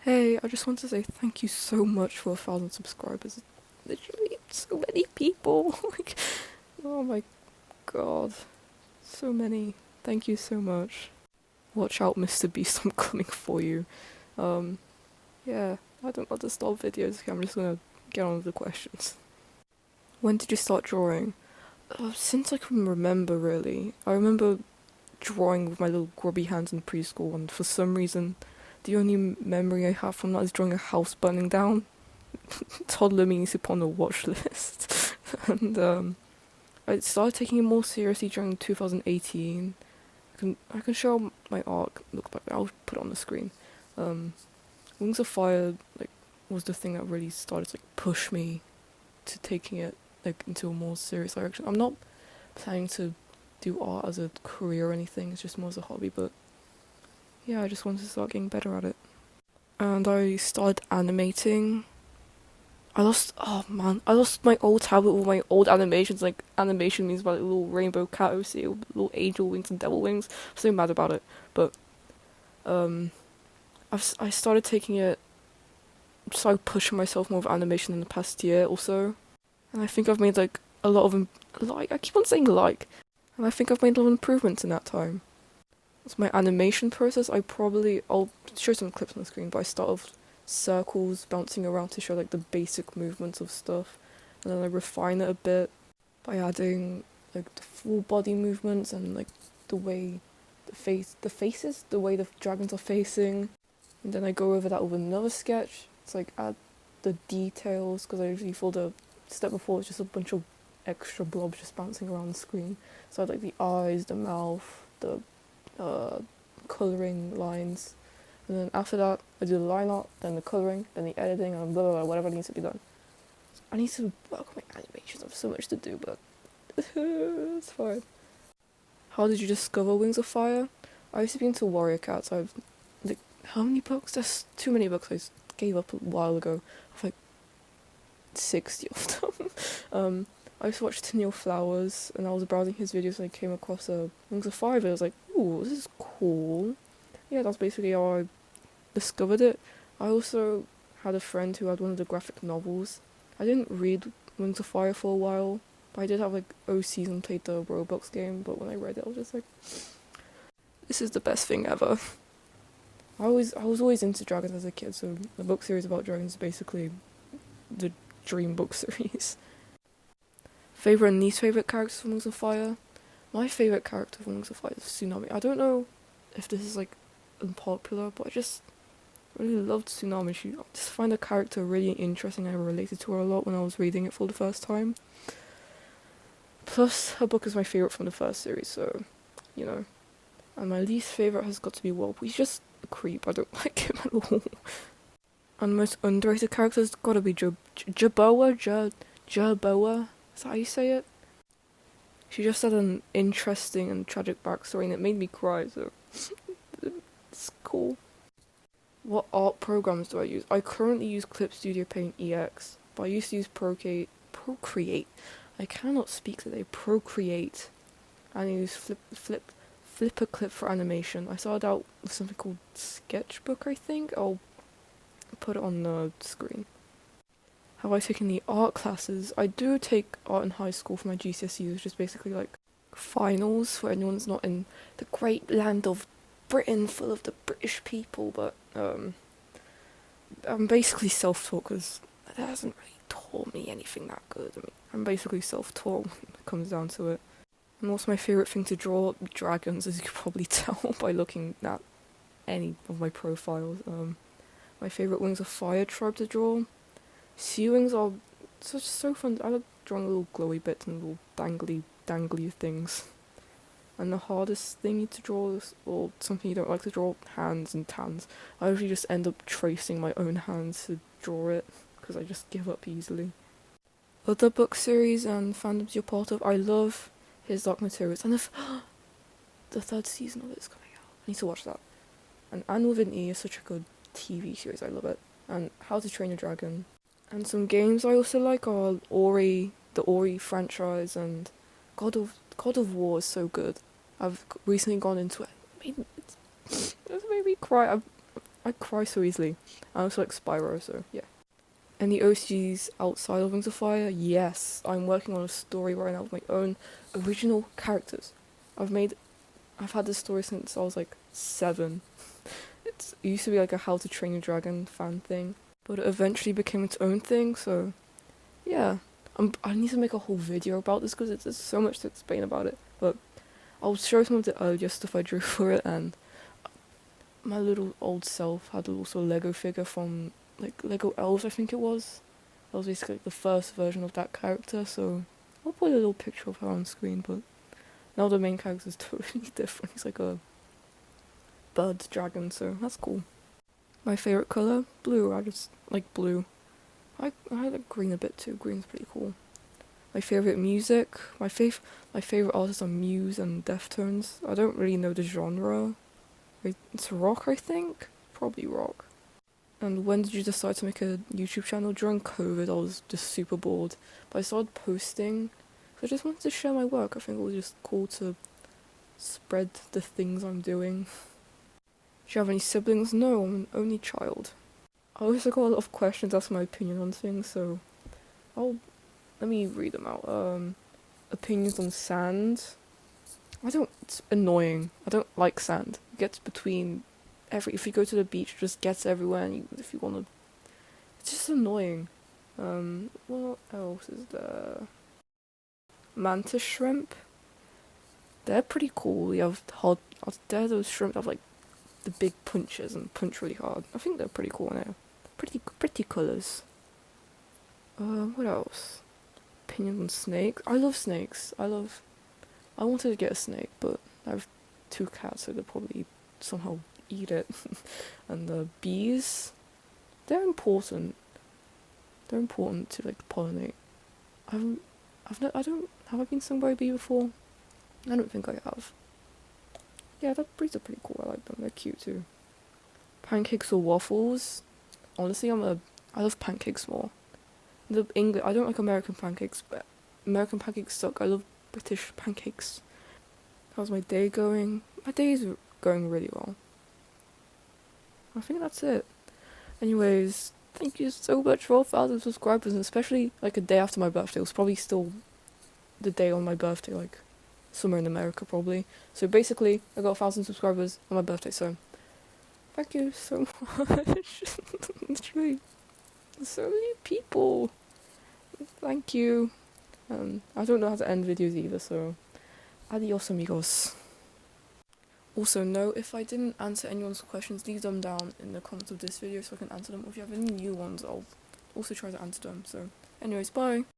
Hey, I just want to say thank you so much for 1,000 subscribers. Literally, so many people. Like, oh my god, so many. Thank you so much. Watch out, Mr. Beast, I'm coming for you. Um, yeah, I don't want to stop videos. I'm just gonna get on with the questions. When did you start drawing? Since I can remember, really. I remember drawing with my little grubby hands in preschool, and for some reason, the only memory I have from that is drawing a house burning down. Toddler me needs to put on the watch list. And I started taking it more seriously during 2018. I can show my art. Look back. I'll put it on the screen. Um, Wings of Fire was the thing that really started to push me to taking it into a more serious direction. I'm not planning to do art as a career or anything. It's just more as a hobby. But yeah, I just wanted to start getting better at it. And I started animating. I lost my old tablet with my old animations, like animation means my little rainbow cat OC, little angel wings and devil wings. I'm so mad about it. But, um, I started taking it, started pushing myself more with animation in the past year or so. And I think I've made a lot of, I keep on saying and I think I've made a lot of improvements in that time. It's my animation process. I'll show some clips on the screen, but I start off circles bouncing around to show the basic movements of stuff, and then I refine it a bit by adding the full body movements and the way the faces, the way the dragons are facing, and then I go over that with another sketch. It's add the details because I usually for the step before it's just a bunch of extra blobs just bouncing around the screen. So I had the eyes, the mouth, the uh, colouring lines, and then after that I do the line art, then the colouring, then the editing, and blah blah blah, whatever needs to be done. I need to work on my animations. I have so much to do, but it's fine. How did you discover Wings of Fire? I used to be into Warrior Cats. I've how many books? There's too many books. I gave up a while ago. I've 60 of them. I used to watch Tenille Flowers, and I was browsing his videos and I came across a Wings of Fire. I was like, ooh, this is cool. Yeah, that's basically how I discovered it. I also had a friend who had one of the graphic novels. I didn't read Wings of Fire for a while, but I did have OCs and played the Roblox game. But when I read it, I was just like, this is the best thing ever. I was always into dragons as a kid, so the book series about dragons is basically the dream book series. Favorite and least favorite characters from Wings of Fire? My favorite character from Wings of Fire is Tsunami. I don't know if this is unpopular, but I just really loved Tsunami. I just find the character really interesting. I related to her a lot when I was reading it for the first time. Plus, her book is my favorite from the first series, so you know. And my least favorite has got to be Whelp. He's just a creep. I don't like him at all. And the most underrated character has got to be Jaboa. Jaboa. Is that how you say it? She just had an interesting and tragic backstory, and it made me cry. So it's cool. What art programs do I use? I currently use Clip Studio Paint EX, but I used to use Procreate. I cannot speak today. Procreate. And I use Flipper for animation. I started out with something called Sketchbook, I think. I'll put it on the screen. Have I taken the art classes? I do take art in high school for my GCSEs, which is basically finals for anyone that's not in the great land of Britain, full of the British people. But I'm basically self-taught because that hasn't really taught me anything that good. I mean, I'm basically self-taught when it comes down to it. And what's my favourite thing to draw? Dragons, as you can probably tell by looking at any of my profiles. My favourite Wings of Fire tribe to draw. Sea wings are so fun. I like drawing little glowy bits and little dangly things. And the hardest thing to draw is, or something you don't like to draw, hands and tans. I usually just end up tracing my own hands to draw it because I just give up easily. Other book series and fandoms you're part of, I love His Dark Materials, and the third season of it is coming out. I need to watch that. And Anne with an E is such a good TV series. I love it. And How to Train Your Dragon. And some games I also like are Ori, the Ori franchise, and God of War is so good. I've recently gone into it. It's made me cry. I cry so easily. I also like Spyro, so yeah. Any OCs outside of Wings of Fire? Yes, I'm working on a story right now with my own original characters. I've had this story since I was like 7. It used to be like a How to Train Your Dragon fan thing, but it eventually became its own thing. So yeah, I need to make a whole video about this because there's so much to explain about it. But I'll show some of the earlier stuff I drew for it, and my little old self had also a Lego figure from like Lego Elves, I think it was. That was basically like the first version of that character, so I'll put a little picture of her on screen, but now the main character is totally different. He's like a bird dragon, so that's cool. My favourite colour? Blue. I just like blue. I like green a bit too. Green's pretty cool. My favourite music? My favourite artists are Muse and Deftones. I don't really know the genre. It's rock, I think? Probably rock. And when did you decide to make a YouTube channel? During COVID, I was just super bored. But I started posting. I just wanted to share my work. I think it was just cool to spread the things I'm doing. Do you have any siblings? No, I'm an only child. I also got a lot of questions asking my opinion on things, so let me read them out. Opinions on sand. It's annoying. I don't like sand. It gets between if you go to the beach, it just gets everywhere, and if you want to, it's just annoying. What else is there? Mantis shrimp. They're pretty cool. You have hard. They're those shrimp that have like the big punches and punch really hard. I think they're pretty cool now. Pretty colours. What else? Opinions on snakes. I love snakes. I wanted to get a snake, but I have 2 cats, so they'll probably somehow eat it. And the bees, they're important. They're important to like pollinate. Have I been stung by a bee before? I don't think I have. Yeah, the breeds are pretty cool. I like them. They're cute too. Pancakes or waffles? Honestly, I love pancakes more. I don't like American pancakes, but American pancakes suck. I love British pancakes. How's my day going? My day is going really well. I think that's it. Anyways, thank you so much for 1,000 subscribers, and especially like a day after my birthday. It was probably still the day on my birthday, like somewhere in America probably. So basically, I got 1,000 subscribers on my birthday, so thank you so much. Literally, so many people. Thank you. I don't know how to end videos either, so adios amigos. Also, note, if I didn't answer anyone's questions, leave them down in the comments of this video so I can answer them. If you have any new ones, I'll also try to answer them. So, anyways, bye!